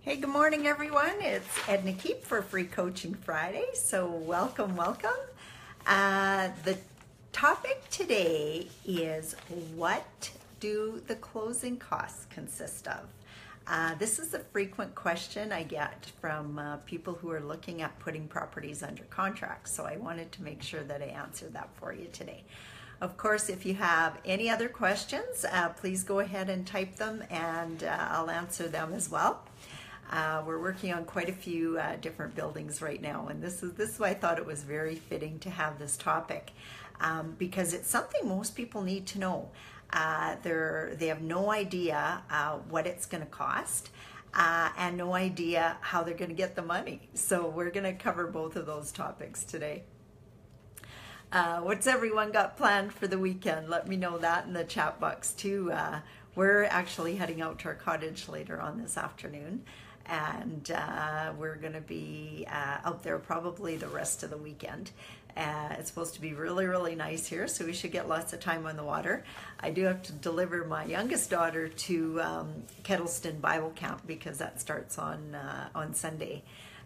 Hey, good morning, everyone. It's Edna Keep for Free Coaching Friday. So welcome, welcome. The topic today is, what do the closing costs consist of? This is a frequent question I get from people who are looking at putting properties under contract. So I wanted to make sure that I answered that for you today. Of course, if you have any other questions, please go ahead and type them and I'll answer them as well. We're working on quite a few different buildings right now, and this is why I thought it was very fitting to have this topic, because it's something most people need to know. They have no idea what it's going to cost, and no idea how they're going to get the money. So we're going to cover both of those topics today. What's everyone got planned for the weekend? Let me know that in the chat box too. We're actually heading out to our cottage later on this afternoon, and we're going to be out there probably the rest of the weekend. It's supposed to be really, really nice here, so we should get lots of time on the water. I do have to deliver my youngest daughter to Kettleston Bible Camp because that starts on Sunday.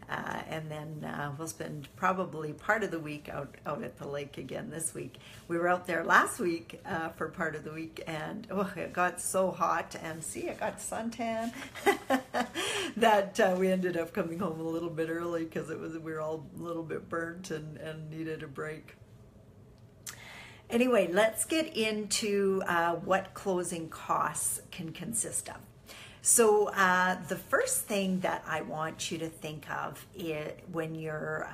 And then we'll spend probably part of the week out at the lake again this week. We were out there last week for part of the week, and it got so hot, and see, I got suntan that we ended up coming home a little bit early because we were all a little bit burnt and needed a break. Anyway, let's get into what closing costs can consist of. So the first thing that I want you to think of when you're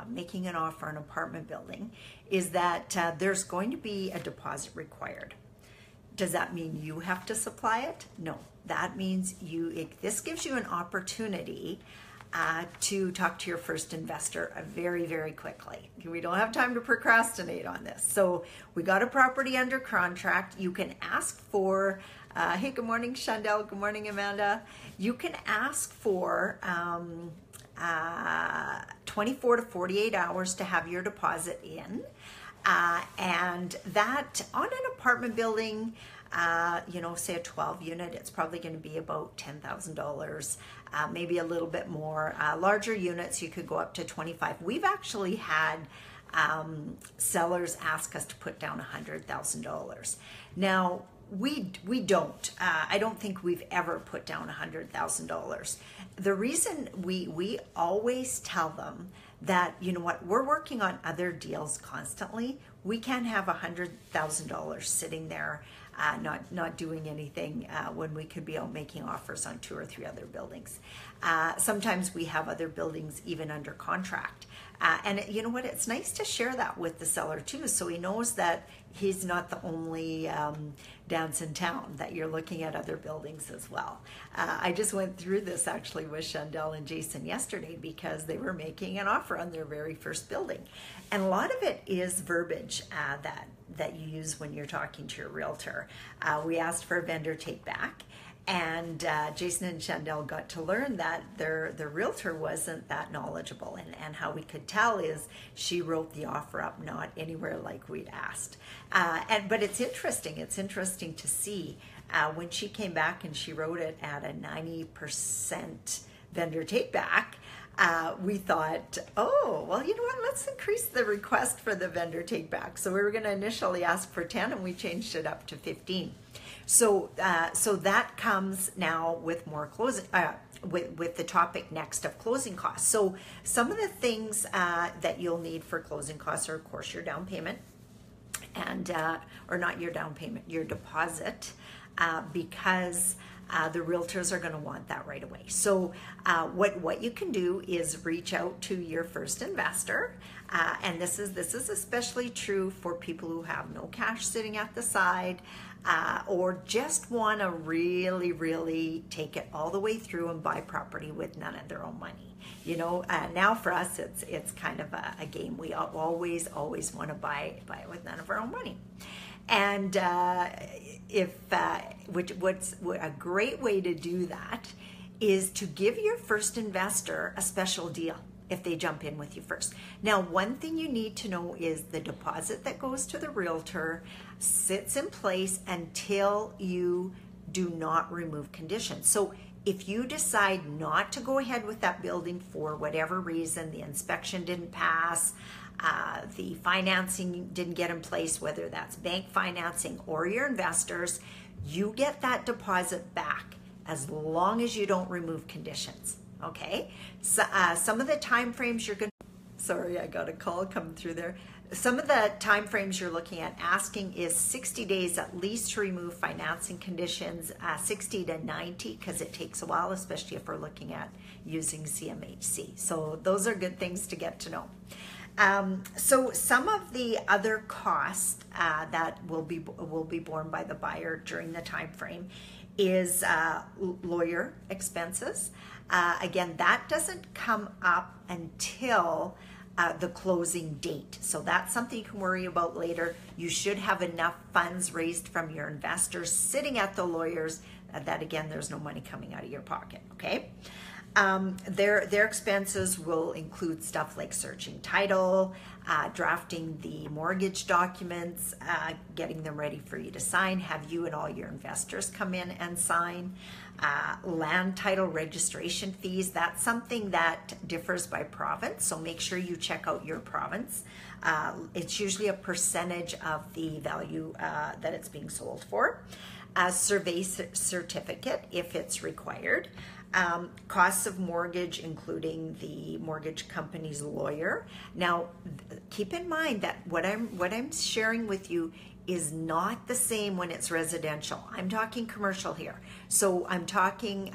making an offer on an apartment building is that there's going to be a deposit required. Does that mean you have to supply it? No, that means this gives you an opportunity to talk to your first investor very, very quickly. We don't have time to procrastinate on this. So we got a property under contract. You can ask for, hey, good morning, Chandel. Good morning, Amanda. You can ask for 24 to 48 hours to have your deposit in. And that on an apartment building, say a 12 unit, it's probably going to be about $10,000, maybe a little bit more. Larger units, you could go up to 25. We've actually had sellers ask us to put down $100,000. Now, we don't. I don't think we've ever put down $100,000. The reason we always tell them that, you know what, we're working on other deals constantly. We can't have $100,000 sitting there not doing anything when we could be out making offers on 2 or 3 other buildings. Sometimes we have other buildings even under contract. And you know what, it's nice to share that with the seller too, so he knows that he's not the only dance in town, that you're looking at other buildings as well. I just went through this actually with Chandel and Jason yesterday because they were making an offer on their very first building. And a lot of it is verbiage that you use when you're talking to your realtor. We asked for a vendor take back, and Jason and Chandel got to learn that their realtor wasn't that knowledgeable, and how we could tell is she wrote the offer up not anywhere like we'd asked. But it's interesting to see when she came back and she wrote it at a 90% vendor take back. We thought, oh, well, you know what, let's increase the request for the vendor take back. So we were going to initially ask for 10, and we changed it up to 15. So that comes now with more closing, with the topic next of closing costs. So some of the things that you'll need for closing costs are, of course, your down payment, and or not your down payment, your deposit, because the realtors are going to want that right away. So what you can do is reach out to your first investor, and this is especially true for people who have no cash sitting at the side, or just want to really, really take it all the way through and buy property with none of their own money. You know, now for us, it's kind of a game. We always want to buy it with none of our own money. And what's a great way to do that is to give your first investor a special deal if they jump in with you first. Now, one thing you need to know is the deposit that goes to the realtor sits in place until you do not remove conditions. So If you decide not to go ahead with that building for whatever reason, the inspection didn't pass, the financing didn't get in place, whether that's bank financing or your investors, you get that deposit back as long as you don't remove conditions. Okay, so some of the time frames you're going to, sorry, I got a call coming through there. Some of the time frames you're looking at asking is 60 days at least to remove financing conditions, 60 to 90 because it takes a while, especially if we're looking at using CMHC. So those are good things to get to know. So some of the other costs that will be borne by the buyer during the time frame is lawyer expenses. Again, that doesn't come up until the closing date. So that's something you can worry about later. You should have enough funds raised from your investors sitting at the lawyers that again, there's no money coming out of your pocket, okay? Their expenses will include stuff like searching title, drafting the mortgage documents, getting them ready for you to sign, have you and all your investors come in and sign, land title registration fees. That's something that differs by province, so make sure you check out your province. It's usually a percentage of the value that it's being sold for. A survey certificate if it's required. Costs of mortgage, including the mortgage company's lawyer. Now, keep in mind that what I'm sharing with you is not the same when it's residential. I'm talking commercial here. So I'm talking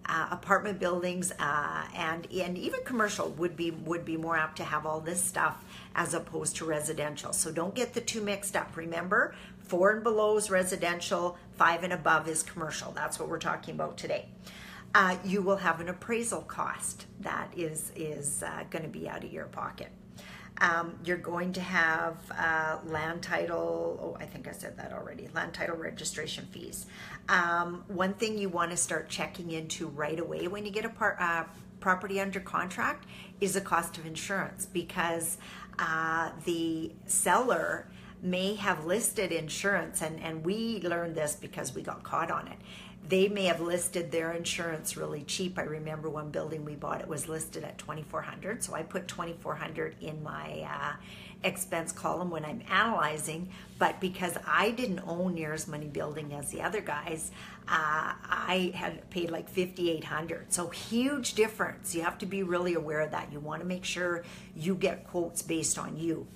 apartment buildings and even commercial would be more apt to have all this stuff as opposed to residential. So don't get the two mixed up. Remember, 4 and below is residential, 5 and above is commercial. That's what we're talking about today. You will have an appraisal cost that is going to be out of your pocket. You're going to have land title, I think I said that already, land title registration fees. One thing you want to start checking into right away when you get a property under contract is the cost of insurance, because the seller may have listed insurance, and we learned this because we got caught on it. They may have listed their insurance really cheap. I remember one building we bought, it was listed at $2,400. So I put $2,400 in my expense column when I'm analyzing. But because I didn't own near as many buildings as the other guys, I had paid like $5,800. So huge difference. You have to be really aware of that. You want to make sure you get quotes based on you.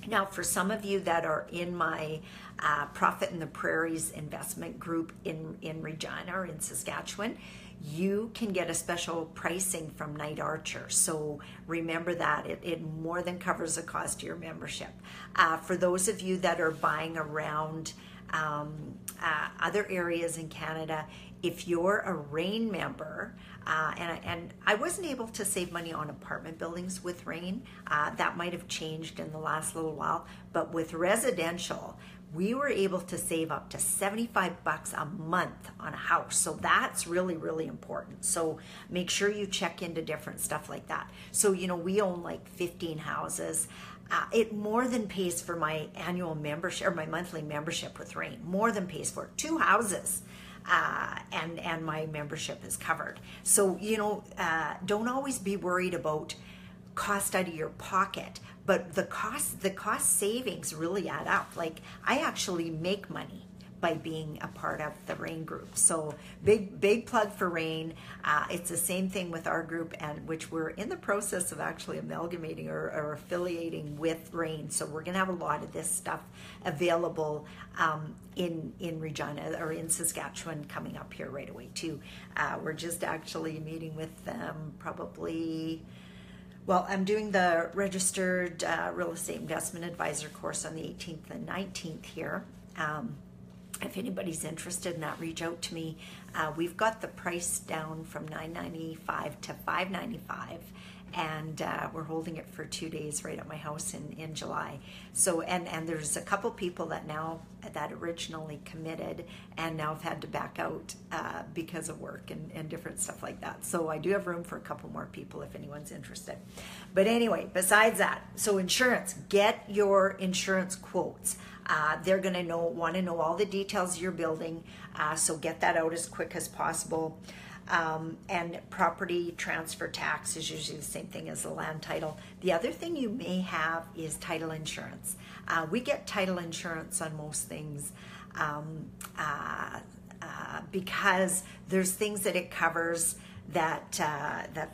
Now, for some of you that are in my Profit in the Prairies investment group in Regina or in Saskatchewan, you can get a special pricing from Knight Archer. So remember that it more than covers the cost of your membership. For those of you that are buying around other areas in Canada, if you're a REIN member, and I wasn't able to save money on apartment buildings with REIN, that might have changed in the last little while, but with residential, we were able to save up to $75 a month on a house. So that's really, really important. So make sure you check into different stuff like that. So, you know, we own like 15 houses. It more than pays for my annual membership or my monthly membership with REIN, more than pays for it. 2 houses. And my membership is covered. So, you know, don't always be worried about cost out of your pocket, but the cost savings really add up. Like, I actually make money by being a part of the REIN group. So big plug for REIN. It's the same thing with our group, and which we're in the process of actually amalgamating or affiliating with REIN. So we're gonna have a lot of this stuff available in Regina or in Saskatchewan coming up here right away too. We're just actually meeting with them probably, well, I'm doing the registered real estate investment advisor course on the 18th and 19th here. If anybody's interested in that, reach out to me. We've got the price down from $9.95 to $5.95, and we're holding it for 2 days right at my house in July. So, and there's a couple people that originally committed and now have had to back out because of work and different stuff like that. So I do have room for a couple more people if anyone's interested. But anyway, besides that, so insurance, get your insurance quotes. They're going to want to know all the details of your building, so get that out as quick as possible. And property transfer tax is usually the same thing as the land title. The other thing you may have is title insurance. We get title insurance on most things because there's things that it covers that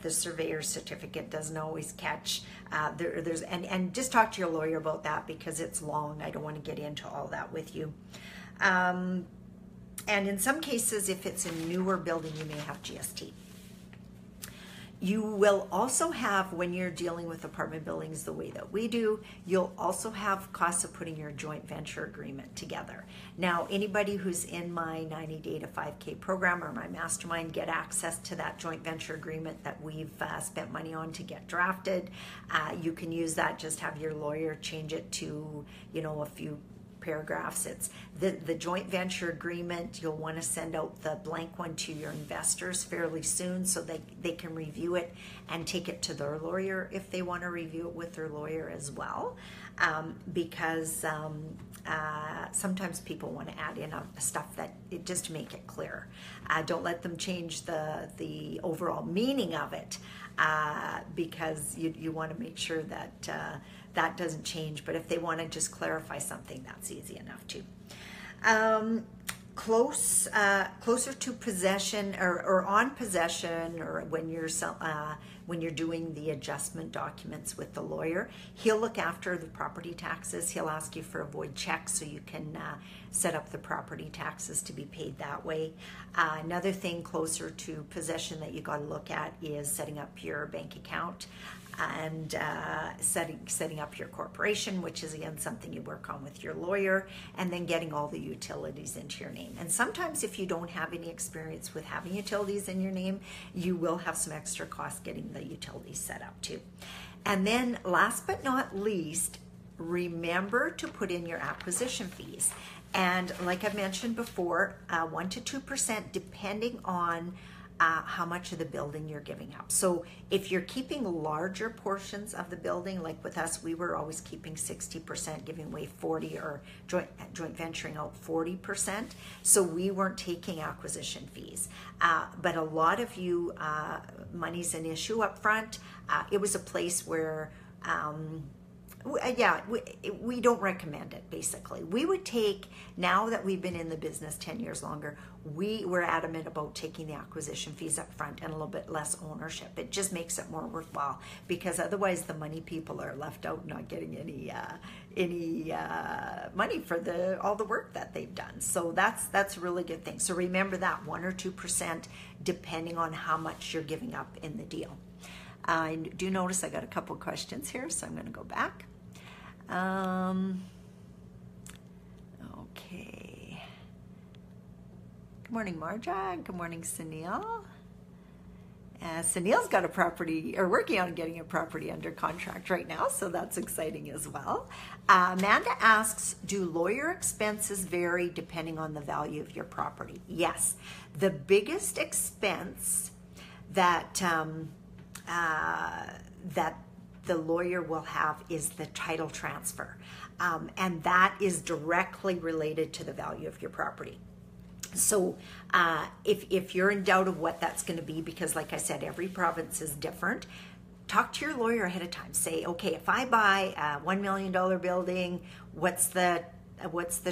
the surveyor's certificate doesn't always catch. And just talk to your lawyer about that because it's long. I don't want to get into all that with you. And in some cases, if it's a newer building, you may have GST. You will also have, when you're dealing with apartment buildings the way that we do, you'll also have costs of putting your joint venture agreement together. Now, anybody who's in my 90 Day to 5K program or my mastermind get access to that joint venture agreement that we've spent money on to get drafted. You can use that, just have your lawyer change it to, a few paragraphs. It's the joint venture agreement. You'll want to send out the blank one to your investors fairly soon so they can review it and take it to their lawyer if they want to review it with their lawyer as well, because sometimes people want to add in stuff just to make it clear. Don't let them change the overall meaning of it, because you want to make sure that that doesn't change. But if they want to just clarify something, that's easy enough too. Closer to possession or on possession, or when you're doing the adjustment documents with the lawyer, he'll look after the property taxes. He'll ask you for a void check so you can set up the property taxes to be paid that way. Another thing closer to possession that you got to look at is setting up your bank account and setting up your corporation, which is again something you work on with your lawyer, and then getting all the utilities into your name. And sometimes if you don't have any experience with having utilities in your name, you will have some extra costs getting the utilities set up too. And then last but not least, remember to put in your acquisition fees. And like I've mentioned before, 1 to 2% depending on how much of the building you're giving up. So if you're keeping larger portions of the building, like with us, we were always keeping 60%, giving away 40, or joint venturing out 40%. So we weren't taking acquisition fees. But a lot of you, money's an issue up front. It was a place where we don't recommend it, basically. We would take, now that we've been in the business 10 years longer, we were adamant about taking the acquisition fees up front and a little bit less ownership. It just makes it more worthwhile, because otherwise the money people are left out, not getting any money for all the work that they've done. So that's a really good thing. So remember that 1 or 2% depending on how much you're giving up in the deal. I do notice I got a couple questions here, so I'm going to go back. Okay. Good morning, Marja. Good morning, Sunil. Sunil's got a property, or working on getting a property under contract right now, so that's exciting as well. Amanda asks, do lawyer expenses vary depending on the value of your property? Yes. The biggest expense that the lawyer will have is the title transfer. And that is directly related to the value of your property. So if you're in doubt of what that's going to be, because like I said, every province is different, talk to your lawyer ahead of time. Say, okay, if I buy a $1 million building, what's the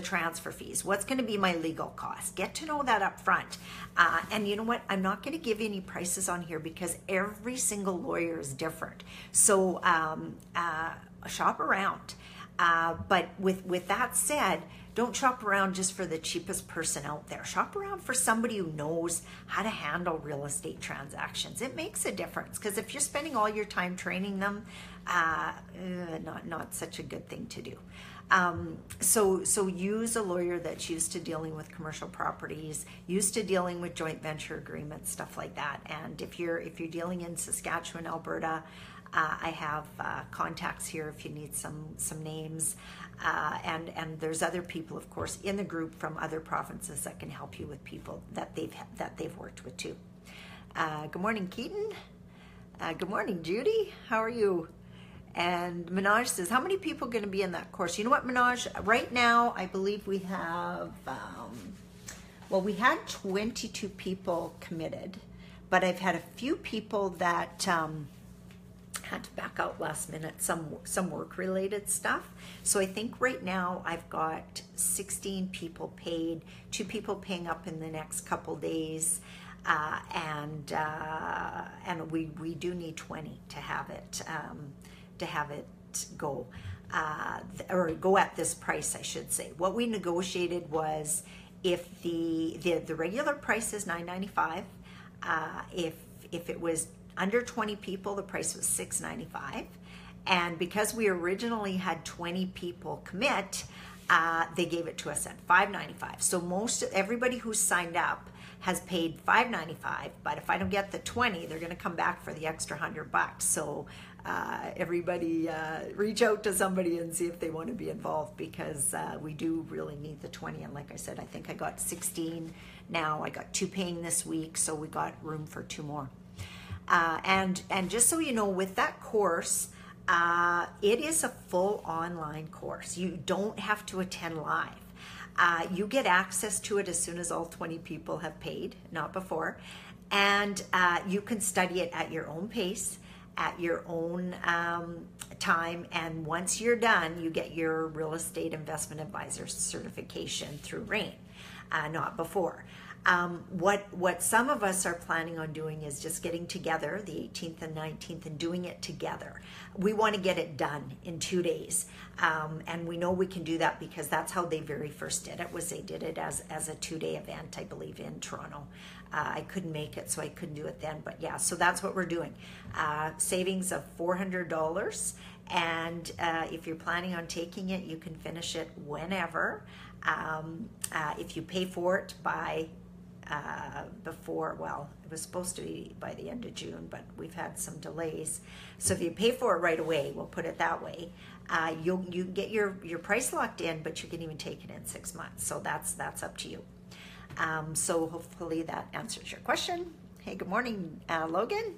transfer fees? What's going to be my legal cost? Get to know that up front. And you know what? I'm not going to give any prices on here because every single lawyer is different. So shop around. But with that said, don't shop around just for the cheapest person out there. Shop around for somebody who knows how to handle real estate transactions. It makes a difference, because if you're spending all your time training them, not such a good thing to do. So use a lawyer that's used to dealing with commercial properties, used to dealing with joint venture agreements, stuff like that. And if you're dealing in Saskatchewan, Alberta, I have contacts here if you need some names, and there's other people, of course, in the group from other provinces that can help you with people that they've worked with too. Good morning, Keaton. Good morning, Judy. How are you? And Minaj says, how many people are going to be in that course? You know what, Minaj? Right now, I believe we have, well, we had 22 people committed, but I've had a few people that had to back out last minute, some work-related stuff. So I think right now I've got 16 people paid, 2 people paying up in the next couple days, and we do need 20 to have it go, or go at this price, I should say. What we negotiated was, if the regular price is $9.95, if it was under 20 people, the price was $6.95, and because we originally had 20 people commit, they gave it to us at $5.95. So everybody who signed up has paid $5.95, but if I don't get the 20, they're going to come back for the extra $100. So everybody reach out to somebody and see if they want to be involved, because we do really need the 20. And like I said, I think I got 16 now. I got 2 paying this week, so we got room for 2 more. And just so you know, with that course, it is a full online course. You don't have to attend live. You get access to it as soon as all 20 people have paid, not before. And you can study it at your own pace, at your own time. And once you're done, you get your real estate investment advisor certification through RAIN, not before. What some of us are planning on doing is just getting together the 18th and 19th and doing it together. We want to get it done in 2 days. And we know we can do that because that's how they very first did it, was they did it as a 2-day event, I believe, in Toronto. I couldn't make it, so I couldn't do it then. But yeah, so that's what we're doing. Savings of $400. And if you're planning on taking it, you can finish it whenever. If you pay for it by before, well, it was supposed to be by the end of June, but we've had some delays. So if you pay for it right away, we'll put it that way, you get your price locked in, but you can even take it in 6 months. So that's up to you. So hopefully that answers your question. Hey, good morning, Logan.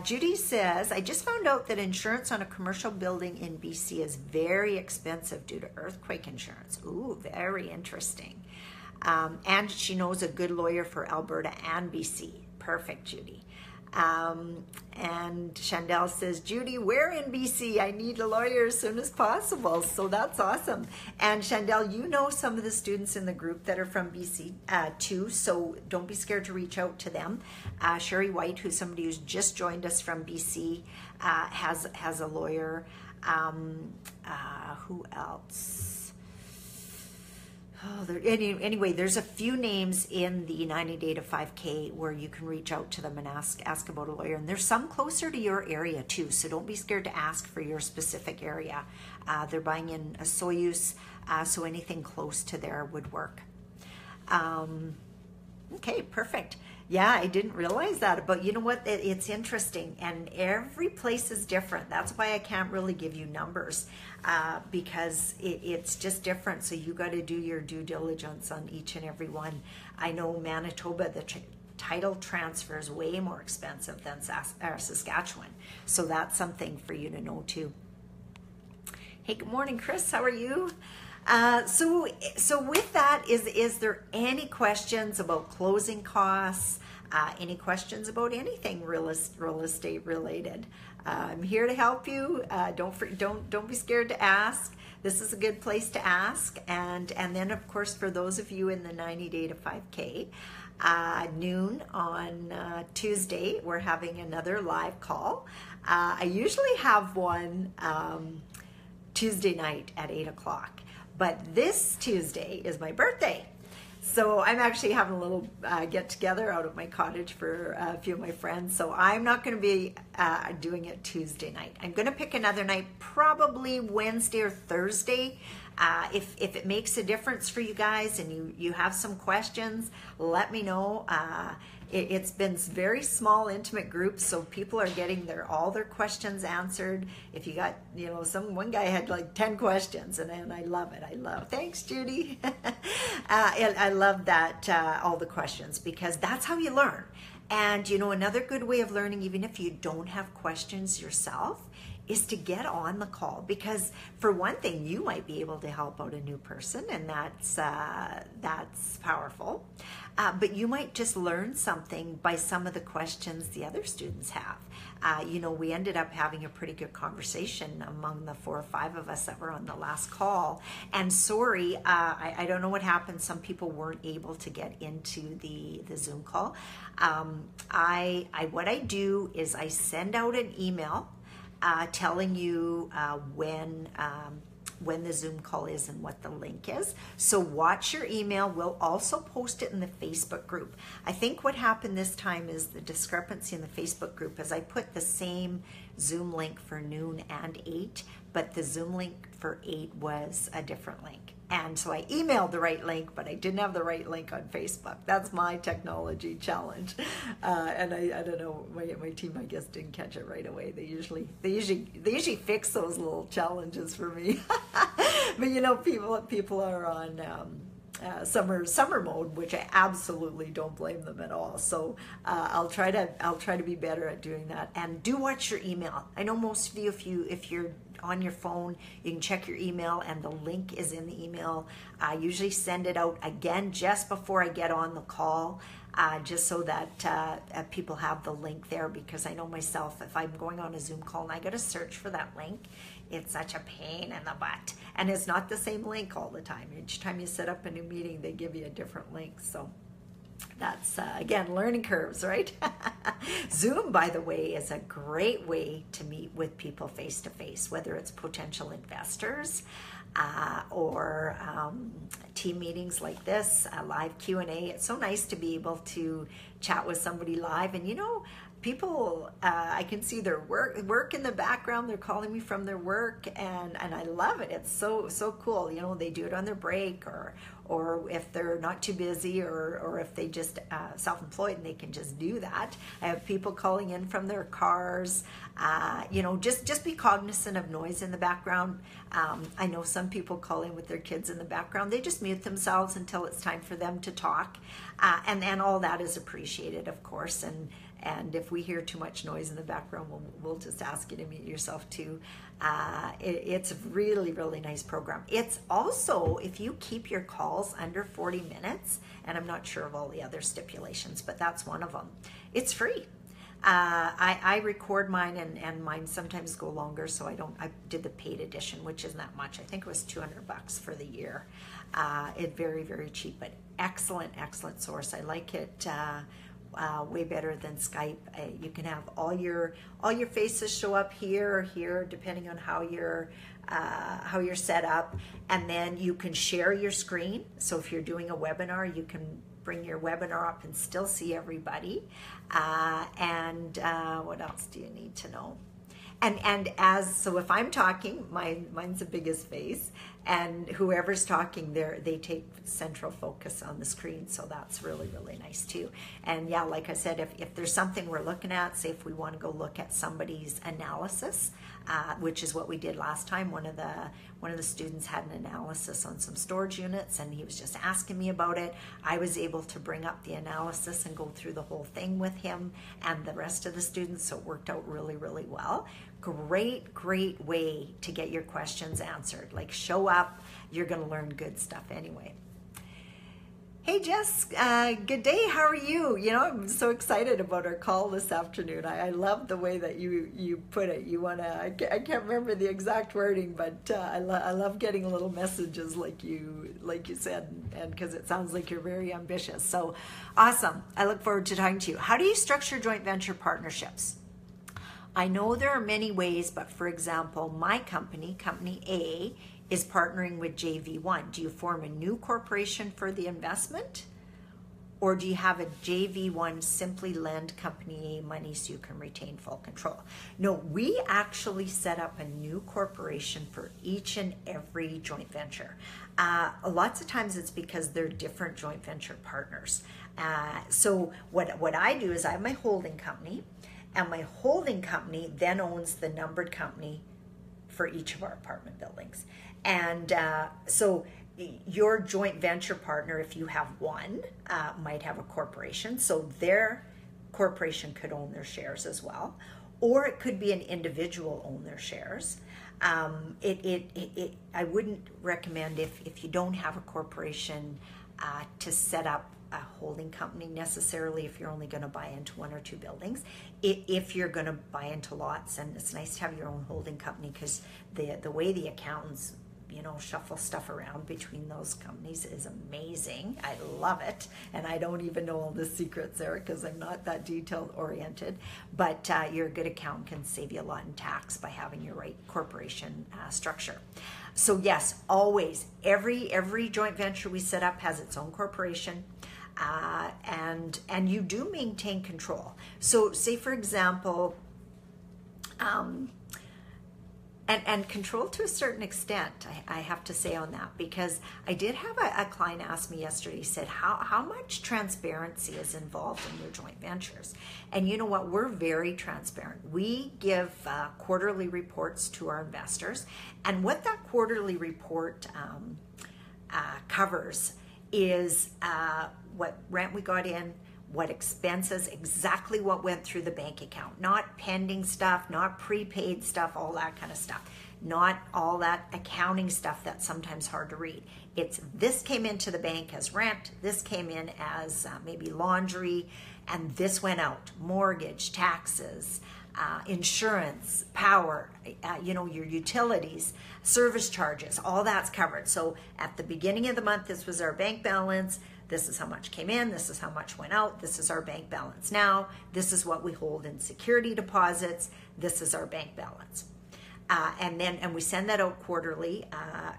Judy says, I just found out that insurance on a commercial building in BC is very expensive due to earthquake insurance. Ooh, very interesting. And she knows a good lawyer for Alberta and BC. Perfect, Judy. And Chandel says, Judy, where in BC? I need a lawyer as soon as possible. So that's awesome. And Chandel, you know some of the students in the group that are from BC too, so don't be scared to reach out to them. Sherry White, who's somebody who's just joined us from BC, has a lawyer. Who else? Oh, anyway, there's a few names in the 90 Day to 5K where you can reach out to them and ask about a lawyer. And there's some closer to your area too, so don't be scared to ask for your specific area. They're buying in a Soyuz, so anything close to there would work. Okay, perfect. Yeah, I didn't realize that, but you know what? It's interesting, and every place is different. That's why I can't really give you numbers, because it's just different. So you got to do your due diligence on each and every one. I know Manitoba, the title transfer is way more expensive than Saskatchewan. So that's something for you to know too. Hey, good morning, Chris. How are you? So with that, is there any questions about closing costs? Any questions about anything real estate related? I'm here to help you. Don't be scared to ask. This is a good place to ask. And then of course, for those of you in the 90 Day to 5K, noon on Tuesday, we're having another live call. I usually have one Tuesday night at 8 o'clock. But this Tuesday is my birthday. So I'm actually having a little get together out at my cottage for a few of my friends. So I'm not going to be doing it Tuesday night. I'm going to pick another night, probably Wednesday or Thursday. If it makes a difference for you guys and you have some questions, let me know. It's been very small, intimate groups, so people are getting all their questions answered. If you got, one guy had like 10 questions, and I love it. Thanks, Judy. I love that, all the questions, because that's how you learn. And, another good way of learning, even if you don't have questions yourself, is to get on the call, because for one thing, you might be able to help out a new person, and that's powerful. But you might just learn something by some of the questions the other students have. We ended up having a pretty good conversation among the 4 or 5 of us that were on the last call. And sorry, I don't know what happened. Some people weren't able to get into the Zoom call. What I do is I send out an email telling you when the Zoom call is and what the link is. So watch your email. We'll also post it in the Facebook group. I think what happened this time is the discrepancy in the Facebook group is I put the same Zoom link for noon and 8, but the Zoom link for 8 was a different link. And so I emailed the right link, but I didn't have the right link on Facebook. That's my technology challenge. And I don't know, my team, I guess, didn't catch it right away. They usually fix those little challenges for me. But people are on summer mode, which I absolutely don't blame them at all. So I'll try to be better at doing that. And do watch your email. I know most of you, if you're on your phone, you can check your email, and the link is in the email. I usually send it out again just before I get on the call, just so that people have the link there, because I know myself, if I'm going on a Zoom call and I got to search for that link, it's such a pain in the butt. And it's not the same link all the time. Each time you set up a new meeting, they give you a different link. So that's, again, learning curves, right? Zoom, by the way, is a great way to meet with people face-to-face, whether it's potential investors or team meetings like this, live Q&A. It's so nice to be able to chat with somebody live. And people, I can see their work in the background. They're calling me from their work, and I love it. It's so cool. They do it on their break, or if they're not too busy, or if they just self-employed and they can just do that. I have people calling in from their cars. Just be cognizant of noise in the background. I know some people call in with their kids in the background. They just mute themselves until it's time for them to talk, and all that is appreciated, of course. And if we hear too much noise in the background, we'll just ask you to mute yourself too. It's a really, really nice program. It's also, if you keep your calls under 40 minutes, and I'm not sure of all the other stipulations, but that's one of them, it's free. I record mine, and mine sometimes go longer, so I did the paid edition, which isn't that much. I think it was $200 for the year. It's very, very cheap, but excellent source. I like it way better than Skype. You can have all your faces show up here or here, depending on how you're set up, and then you can share your screen. So if you're doing a webinar, you can bring your webinar up and still see everybody. And what else do you need to know? So if I'm talking, mine's the biggest face, and whoever's talking they take central focus on the screen, so that's really, really nice too. And yeah, like I said, if there's something we're looking at, say if we want to go look at somebody's analysis, which is what we did last time. One of the students had an analysis on some storage units, and he was just asking me about it. I was able to bring up the analysis and go through the whole thing with him and the rest of the students, so it worked out really, really well. Great way to get your questions answered. Like, show up, you're going to learn good stuff anyway. Hey Jess, good day. How are you? I'm so excited about our call this afternoon. I love the way that you put it. You wanna, I can't remember the exact wording, but I love getting little messages like you said, and because it sounds like you're very ambitious. So awesome. I look forward to talking to you. How do you structure joint venture partnerships? I know there are many ways, but for example, my company A, is partnering with JV1. Do you form a new corporation for the investment? Or do you have a JV1 simply lend company A money so you can retain full control? No, we actually set up a new corporation for each and every joint venture. Lots of times it's because they're different joint venture partners. So what I do is I have my holding company, and my holding company then owns the numbered company for each of our apartment buildings. And so your joint venture partner, if you have one, might have a corporation, so their corporation could own their shares as well. or it could be an individual own their shares. I wouldn't recommend if you don't have a corporation to set up a holding company necessarily if you're only going to buy into one or two buildings. If you're going to buy into lots, and it's nice to have your own holding company, because the way the accountants shuffle stuff around between those companies is amazing. I love it, and I don't even know all the secrets there because I'm not that detail oriented, but your good accountant can save you a lot in tax by having your right corporation structure. So yes, always, every joint venture we set up has its own corporation, and you do maintain control. So say, for example, and control to a certain extent, I have to say on that, because I did have a client ask me yesterday. He said, how much transparency is involved in your joint ventures? And you know what? We're very transparent. We give quarterly reports to our investors, and what that quarterly report covers is what rent we got in, what expenses, exactly what went through the bank account, not pending stuff, not prepaid stuff, all that kind of stuff, not all that accounting stuff that's sometimes hard to read. It's this came into the bank as rent, this came in as maybe laundry, and this went out, mortgage, taxes, insurance, power, your utilities, service charges, all that's covered. So at the beginning of the month, this was our bank balance. This is how much came in, this is how much went out, this is our bank balance now, this is what we hold in security deposits, this is our bank balance. And we send that out quarterly,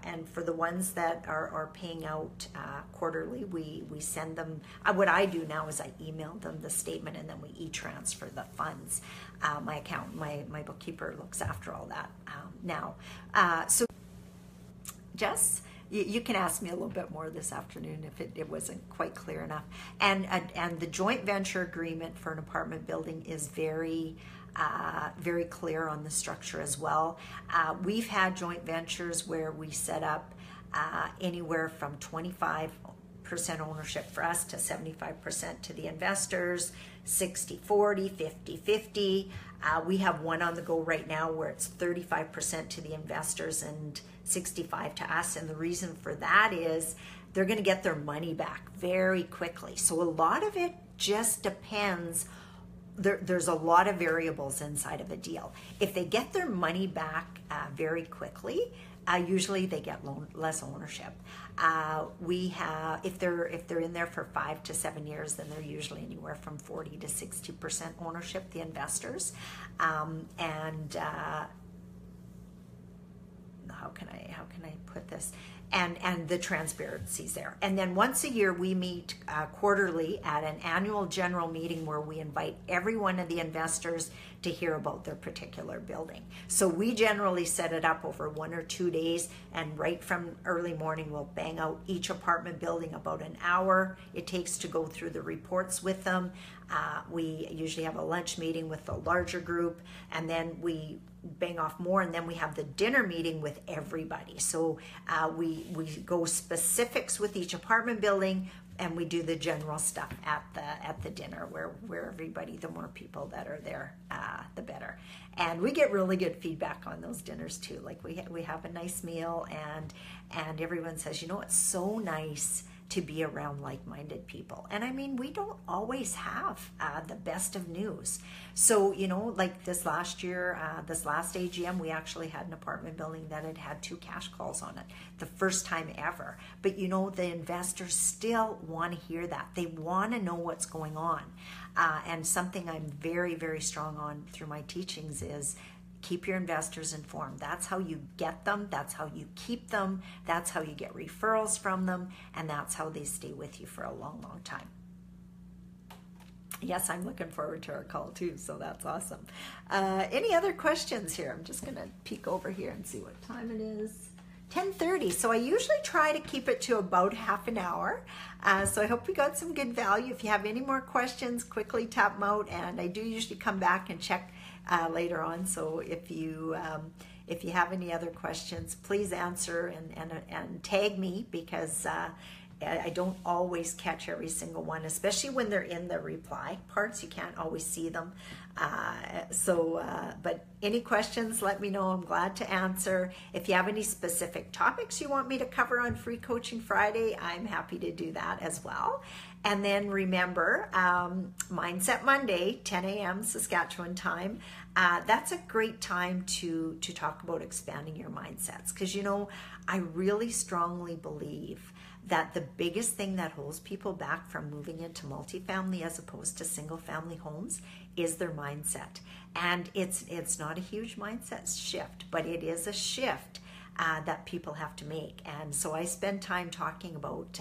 and for the ones that are paying out quarterly, we send them, what I do now is I email them the statement, and then we e-transfer the funds. My accountant, my bookkeeper looks after all that now. So Jess, you can ask me a little bit more this afternoon if it wasn't quite clear enough. And the joint venture agreement for an apartment building is very clear on the structure as well. We've had joint ventures where we set up anywhere from 25% ownership for us to 75% to the investors, 60-40, 50-50. We have one on the go right now where it's 35% to the investors and 65 to us, and the reason for that is they're going to get their money back very quickly. So a lot of it just depends. There's a lot of variables inside of a deal. If they get their money back very quickly, usually they get less ownership. If they're in there for 5 to 7 years, then they're usually anywhere from 40 to 60% ownership, the investors, how can I put this? And the transparency's there. And then once a year we meet quarterly at an annual general meeting where we invite every one of the investors to hear about their particular building. So we generally set it up over 1 or 2 days, and right from early morning we'll bang out each apartment building about an hour it takes to go through the reports with them. We usually have a lunch meeting with the larger group, and then we bang off more, and then we have the dinner meeting with everybody. So we go specifics with each apartment building, and we do the general stuff at the dinner where everybody, the more people that are there, the better. And we get really good feedback on those dinners too. Like we have a nice meal, and everyone says, it's so nice to be around like-minded people. And I mean, we don't always have the best of news. So, like this last year, this last AGM, we actually had an apartment building that had 2 cash calls on it, the first time ever. But the investors still want to hear that. They want to know what's going on. And something I'm very, very strong on through my teachings is keep your investors informed. That's how you get them. That's how you keep them. That's how you get referrals from them. And that's how they stay with you for a long, long time. Yes, I'm looking forward to our call too, so that's awesome. Any other questions here? I'm just going to peek over here and see what time it is. 10:30. So I usually try to keep it to about half an hour. So I hope we got some good value. If you have any more questions, quickly tap them out, and I do usually come back and check later on. So if you have any other questions, please answer and tag me, because I don't always catch every single one, especially when they're in the reply parts. You can't always see them. But any questions, let me know. I'm glad to answer. If you have any specific topics you want me to cover on Free Coaching Friday, I'm happy to do that as well. And then remember, Mindset Monday, 10 a.m. Saskatchewan time. That's a great time to talk about expanding your mindsets, because I really strongly believe that the biggest thing that holds people back from moving into multifamily as opposed to single family homes is their mindset. And it's not a huge mindset shift, but it is a shift that people have to make. And so I spend time talking about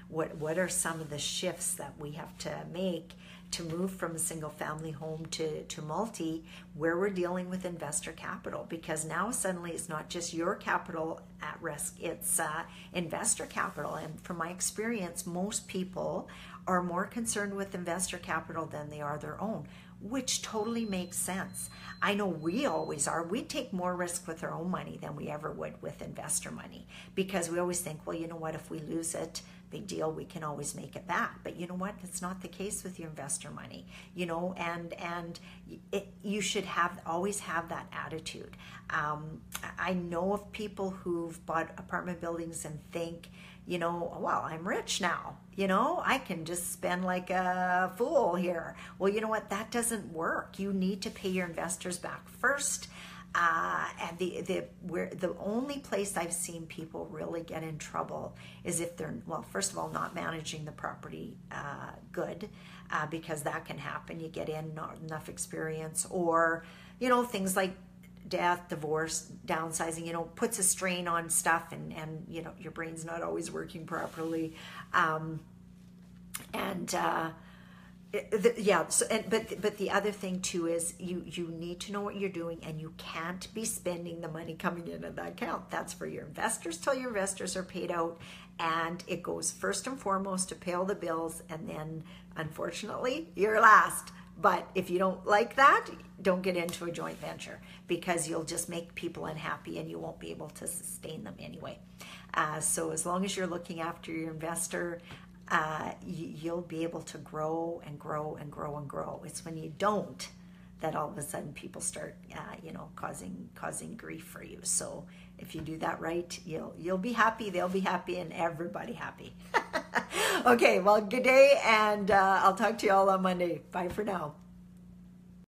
what are some of the shifts that we have to make to move from a single family home to multi, where we're dealing with investor capital, because now suddenly it's not just your capital at risk, it's investor capital. And from my experience, most people are more concerned with investor capital than they are their own, which totally makes sense. I know we always are. We take more risk with our own money than we ever would with investor money, because we always think, well, you know what, if we lose it, big deal, we can always make it back. But you know what, it's not the case with your investor money, and you should always have that attitude. I know of people who've bought apartment buildings and think, well, I'm rich now, I can just spend like a fool here. Well, you know what, that doesn't work. You need to pay your investors back first. And the only place I've seen people really get in trouble is if they're, well, first of all, not managing the property good, because that can happen. You get in, not enough experience, or things like death, divorce, downsizing, puts a strain on stuff, and your brain's not always working properly. But the other thing too is you need to know what you're doing, and you can't be spending the money coming in at that account. That's for your investors till your investors are paid out, and it goes first and foremost to pay all the bills, and then unfortunately you're last. But if you don't like that, don't get into a joint venture, because you'll just make people unhappy and you won't be able to sustain them anyway. So as long as you're looking after your investor, you'll be able to grow and grow and grow and grow. It's when you don't that all of a sudden people start, causing grief for you. So if you do that right, you'll be happy, they'll be happy, and everybody happy. Okay, well, good day, and I'll talk to you all on Monday. Bye for now.